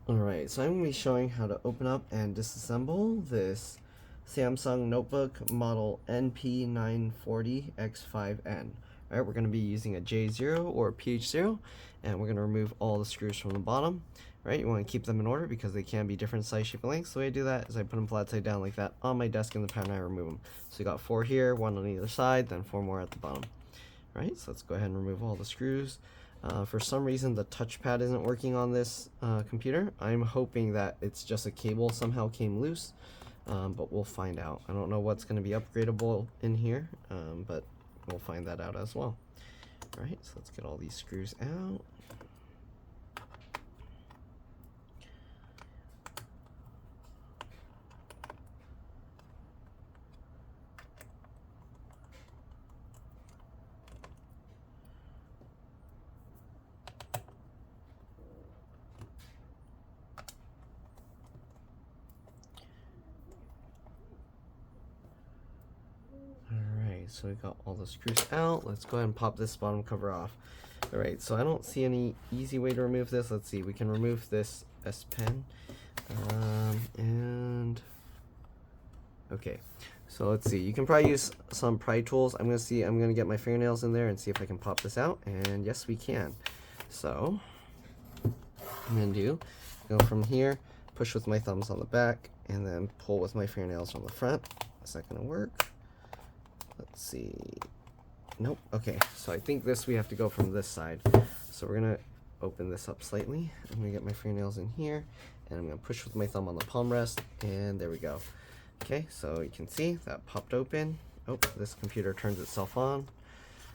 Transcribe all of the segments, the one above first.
Alright, so I'm going to be showing how to open up and disassemble this Samsung notebook model NP940X5N. Alright, we're going to be using a J0 or a PH0, and we're going to remove all the screws from the bottom. Right, you want to keep them in order because they can be different size, shape, and lengths. The way I do that is I put them flat side down like that on my desk in the pan and I remove them. So you got 4 here, 1 on either side, then 4 more at the bottom. Right, so let's go ahead and remove all the screws. For some reason the touchpad isn't working on this computer. I'm hoping that it's just a cable somehow came loose, but we'll find out. I don't know what's going to be upgradable in here, but we'll find that out as well. Alright, so let's get all these screws out. So we got all the screws out. Let's go ahead and pop this bottom cover off. Alright, so I don't see any easy way to remove this. Let's see, we can remove this S Pen. Okay, so let's see. You can probably use some pry tools. I'm gonna get my fingernails in there and see if I can pop this out. And yes, we can. So I'm gonna go from here, push with my thumbs on the back, and then pull with my fingernails on the front. Is that gonna work? Let's see. Nope. Okay, so I think we have to go from this side. So we're gonna open this up slightly. I'm gonna get my fingernails in here, and I'm gonna push with my thumb on the palm rest, and there we go. Okay, so you can see that popped open. Oh, this computer turns itself on.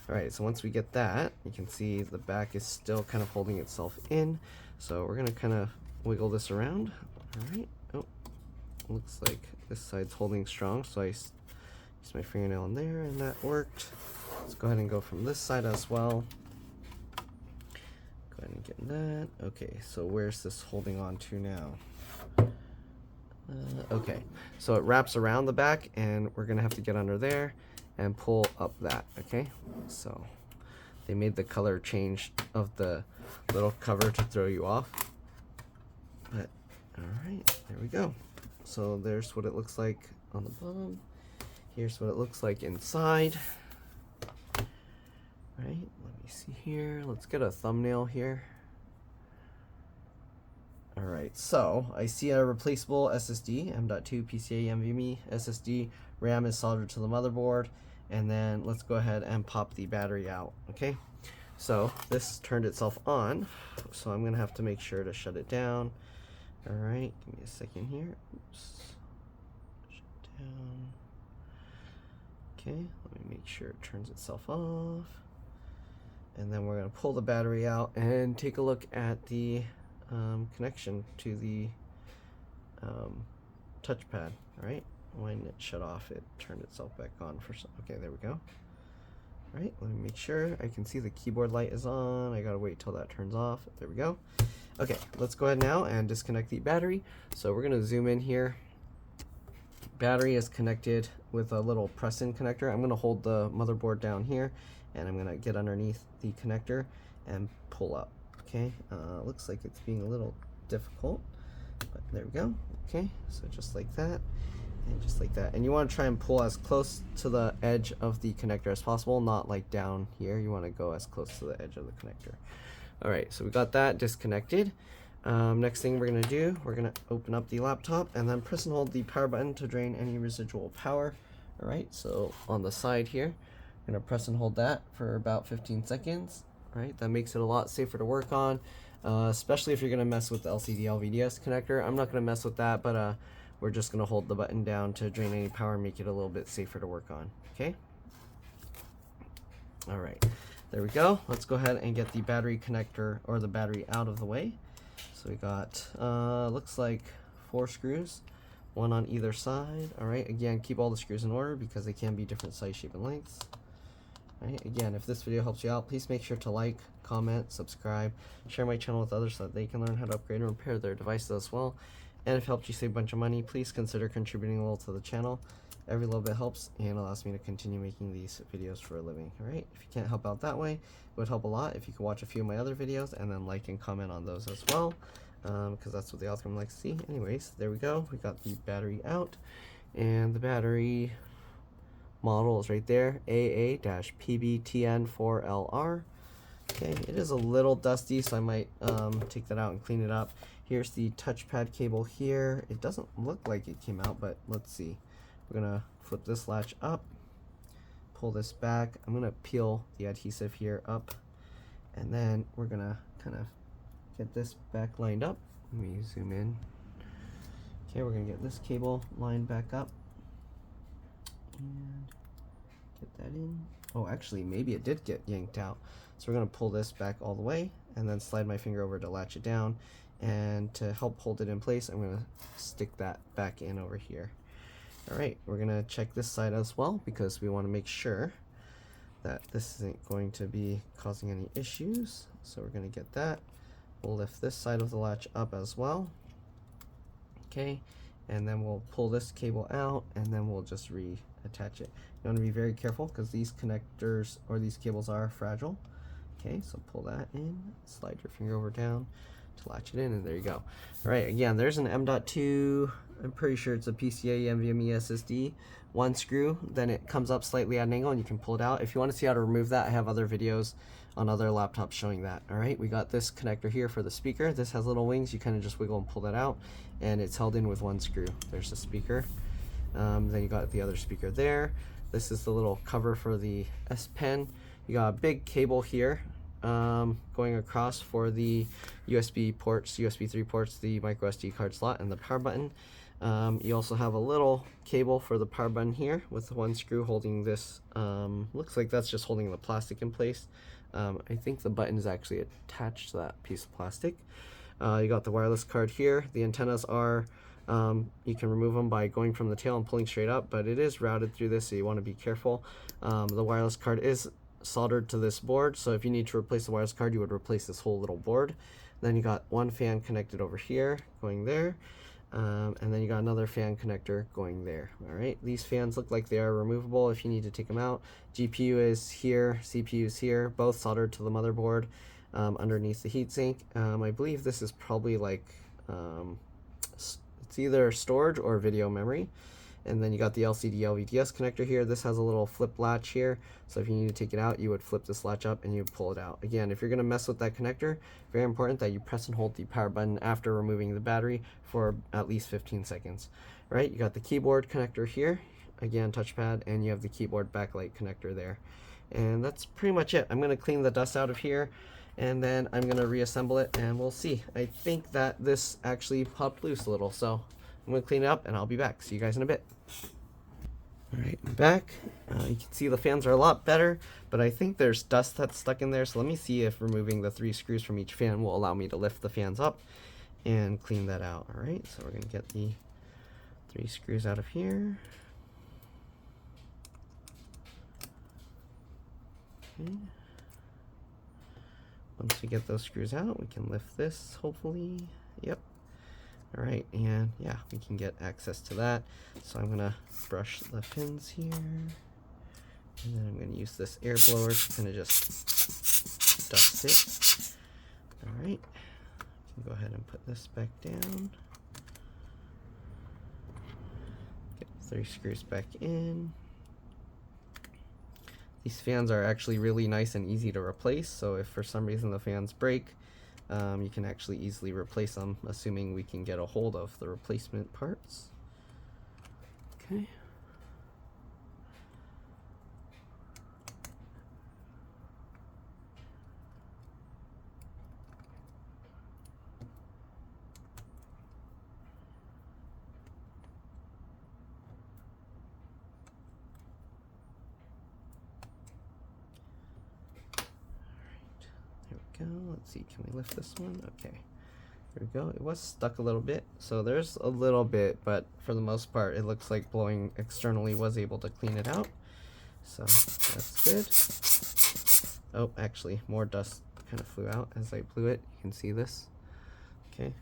Alright, so once we get that, you can see the back is still kind of holding itself in. So we're gonna kind of wiggle this around. Alright. Oh, looks like this side's holding strong, so I use my fingernail in there, and that worked. Let's go ahead and go from this side as well. Go ahead and get that. Okay, so where's this holding on to now? Okay, so it wraps around the back, and we're gonna have to get under there and pull up that. Okay, so they made the color change of the little cover to throw you off, but all right, there we go. So there's what it looks like on the bottom. Here's what it looks like inside. Right, let me see here. Let's get a thumbnail here. Alright, so I see a replaceable SSD, M.2 PCIe NVMe SSD. RAM is soldered to the motherboard. And then let's go ahead and pop the battery out. Okay, so this turned itself on, so I'm gonna have to make sure to shut it down. Alright, give me a second here. Oops. Shut it down. Okay, let me make sure it turns itself off. And then we're going to pull the battery out and take a look at the connection to the touchpad. Alright, when it shut off, it turned itself back on for some. Okay, there we go. Alright, let me make sure. I can see the keyboard light is on. I gotta wait till that turns off. There we go. Okay, let's go ahead now and disconnect the battery. So we're going to zoom in here. Battery is connected with a little press-in connector. I'm going to hold the motherboard down here, and I'm going to get underneath the connector and pull up. Okay, looks like it's being a little difficult, but there we go. Okay, so just like that, and just like that. And you want to try and pull as close to the edge of the connector as possible, not like down here. You want to go as close to the edge of the connector. Alright, so we got that disconnected. Next thing we're going to do, we're going to open up the laptop and then press and hold the power button to drain any residual power. Alright, so on the side here, I'm going to press and hold that for about 15 seconds. Alright, that makes it a lot safer to work on, especially if you're going to mess with the LCD LVDS connector. I'm not going to mess with that, but we're just going to hold the button down to drain any power and make it a little bit safer to work on. Okay? Alright, there we go. Let's go ahead and get the battery connector or the battery out of the way. So we got, looks like 4 screws, 1 on either side. Alright, again, keep all the screws in order because they can be different size, shape, and lengths. Alright, again, if this video helps you out, please make sure to like, comment, subscribe, share my channel with others so that they can learn how to upgrade and repair their devices as well. And if it helped you save a bunch of money, please consider contributing a little to the channel. Every little bit helps and allows me to continue making these videos for a living. Alright, if you can't help out that way, it would help a lot if you could watch a few of my other videos and then like and comment on those as well. because that's what the algorithm likes to see. Anyways, there we go. We got the battery out, and the battery model is right there, AA-PBTN4LR. Okay, it is a little dusty, so I might take that out and clean it up. Here's the touchpad cable here. It doesn't look like it came out, but let's see. We're gonna flip this latch up, pull this back. I'm gonna peel the adhesive here up, and then we're gonna kind of get this back lined up. Let me zoom in. Okay, we're gonna get this cable lined back up and get that in. Oh, actually, maybe it did get yanked out. So we're gonna pull this back all the way and then slide my finger over to latch it down. And to help hold it in place, I'm gonna stick that back in over here. All right, we're gonna check this side as well because we wanna make sure that this isn't going to be causing any issues. So we're gonna get that. We'll lift this side of the latch up as well. Okay, and then we'll pull this cable out and then we'll just reattach it. You wanna be very careful because these connectors or these cables are fragile. Okay, so pull that in, slide your finger over down to latch it in, and there you go. All right, again, there's an M.2, I'm pretty sure it's a PCIe NVMe SSD, one screw, then it comes up slightly at an angle and you can pull it out. If you want to see how to remove that, I have other videos on other laptops showing that. All right, we got this connector here for the speaker. This has little wings, you kind of just wiggle and pull that out, and it's held in with one screw. There's the speaker. Then you got the other speaker there. This is the little cover for the S Pen. You got a big cable here going across for the USB ports, USB 3 ports, the micro SD card slot, and the power button. You also have a little cable for the power button here with one screw holding this. Looks like that's just holding the plastic in place. I think the button is actually attached to that piece of plastic. You got the wireless card here. The antennas are, you can remove them by going from the tail and pulling straight up, but it is routed through this, so you want to be careful. The wireless card is soldered to this board, so if you need to replace the wireless card, you would replace this whole little board. Then you got one fan connected over here going there, and then you got another fan connector going there. All right, these fans look like they are removable if you need to take them out. GPU is here, CPU is here, both soldered to the motherboard underneath the heatsink. I believe this is probably like it's either storage or video memory. And then you got the LCD LVDS connector here. This has a little flip latch here, so if you need to take it out, you would flip this latch up and you would pull it out. Again, if you're going to mess with that connector, very important that you press and hold the power button after removing the battery for at least 15 seconds. All right, you got the keyboard connector here, again touchpad, and you have the keyboard backlight connector there. And that's pretty much it. I'm going to clean the dust out of here, and then I'm going to reassemble it, and we'll see. I think that this actually popped loose a little, so I'm going to clean it up and I'll be back. See you guys in a bit. Alright, I'm back. You can see the fans are a lot better, but I think there's dust that's stuck in there, so let me see if removing the 3 screws from each fan will allow me to lift the fans up and clean that out. Alright, so we're going to get the 3 screws out of here. Okay. Once we get those screws out, we can lift this, hopefully. Yep. Alright, and yeah, we can get access to that. So I'm going to brush the pins here. And then I'm going to use this air blower to kind of just dust it. Alright, go ahead and put this back down. Get the 3 screws back in. These fans are actually really nice and easy to replace, so if for some reason the fans break, you can actually easily replace them, assuming we can get a hold of the replacement parts. Okay. Go. Let's see, can we lift this one? Okay, there we go. It was stuck a little bit, so there's a little bit, but for the most part it looks like blowing externally was able to clean it out, so that's good. Oh, actually more dust kind of flew out as I blew it. You can see this. Okay,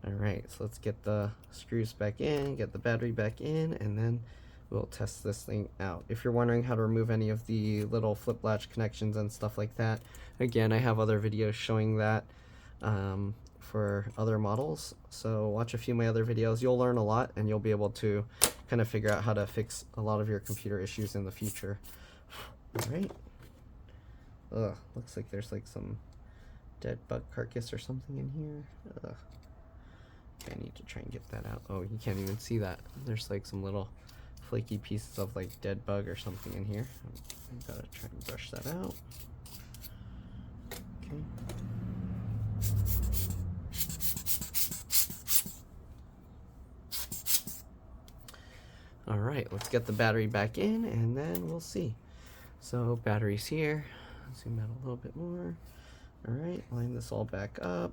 alright, so let's get the screws back in, get the battery back in, and then we'll test this thing out. If you're wondering how to remove any of the little flip latch connections and stuff like that, again, I have other videos showing that for other models. So watch a few of my other videos. You'll learn a lot, and you'll be able to kind of figure out how to fix a lot of your computer issues in the future. All right. Ugh, looks like there's like some dead bug carcass or something in here. Ugh. Okay, I need to try and get that out. Oh, you can't even see that. There's like some little flaky pieces of like dead bug or something in here. I gotta try and brush that out. Okay. All right, let's get the battery back in and then we'll see. So battery's here. Zoom out a little bit more. All right, line this all back up.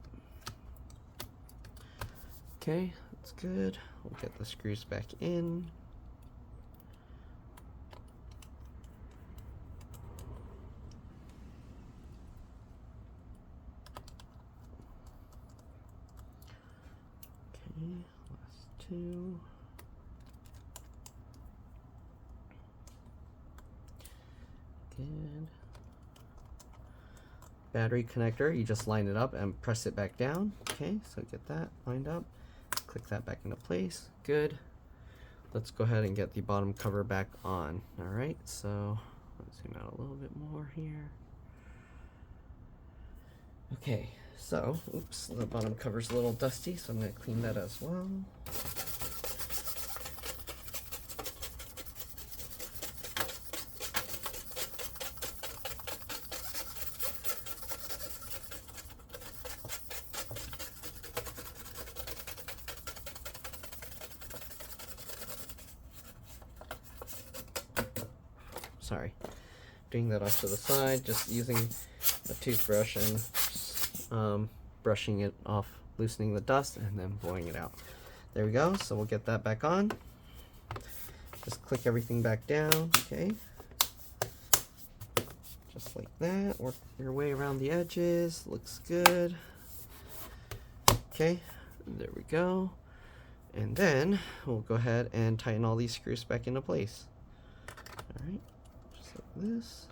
Okay, that's good. We'll get the screws back in. Okay, last two. Good. Battery connector, you just line it up and press it back down. Okay, so get that lined up. Click that back into place. Good. Let's go ahead and get the bottom cover back on. All right, so let's zoom out a little bit more here. Okay, so, oops, the bottom cover's a little dusty, so I'm going to clean that as well. Sorry, doing that off to the side, just using a toothbrush and brushing it off, loosening the dust, and then blowing it out. There we go, so we'll get that back on. Just click everything back down, okay? Just like that, work your way around the edges, looks good. Okay, there we go. And then we'll go ahead and tighten all these screws back into place. All right. Like this.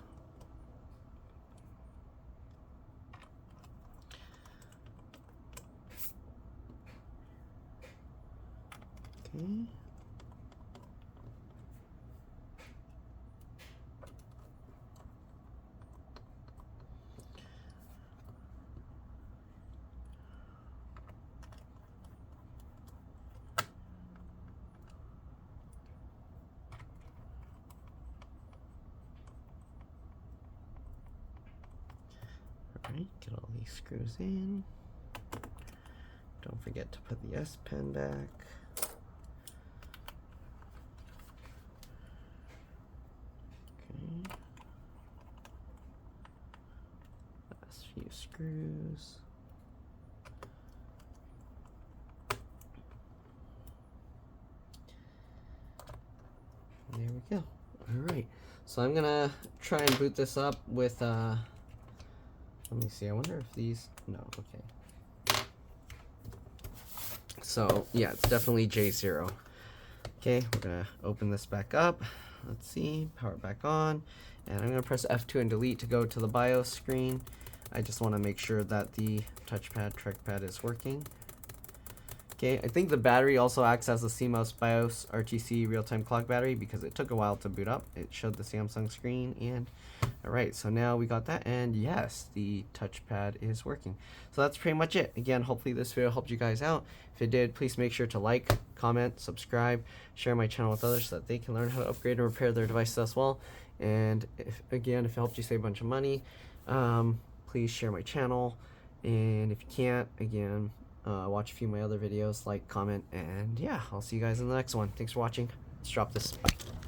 Okay. Alright, get all these screws in. Don't forget to put the S pen back. Okay. Last few screws. There we go. Alright, so I'm gonna try and boot this up with let me see, I wonder if these, no, okay. So, yeah, it's definitely J0. Okay, we're gonna open this back up. Let's see, power it back on. And I'm gonna press F2 and delete to go to the BIOS screen. I just wanna make sure that the touchpad, trackpad is working. Okay, I think the battery also acts as a CMOS BIOS RTC real-time clock battery because it took a while to boot up. It showed the Samsung screen, and alright, so now we got that, and yes, the touchpad is working. So that's pretty much it. Again, hopefully this video helped you guys out. If it did, please make sure to like, comment, subscribe, share my channel with others so that they can learn how to upgrade and repair their devices as well. And if it helped you save a bunch of money, please share my channel. And if you can't, again, watch a few of my other videos, like, comment, and yeah, I'll see you guys in the next one. Thanks for watching. Let's drop this. Bye.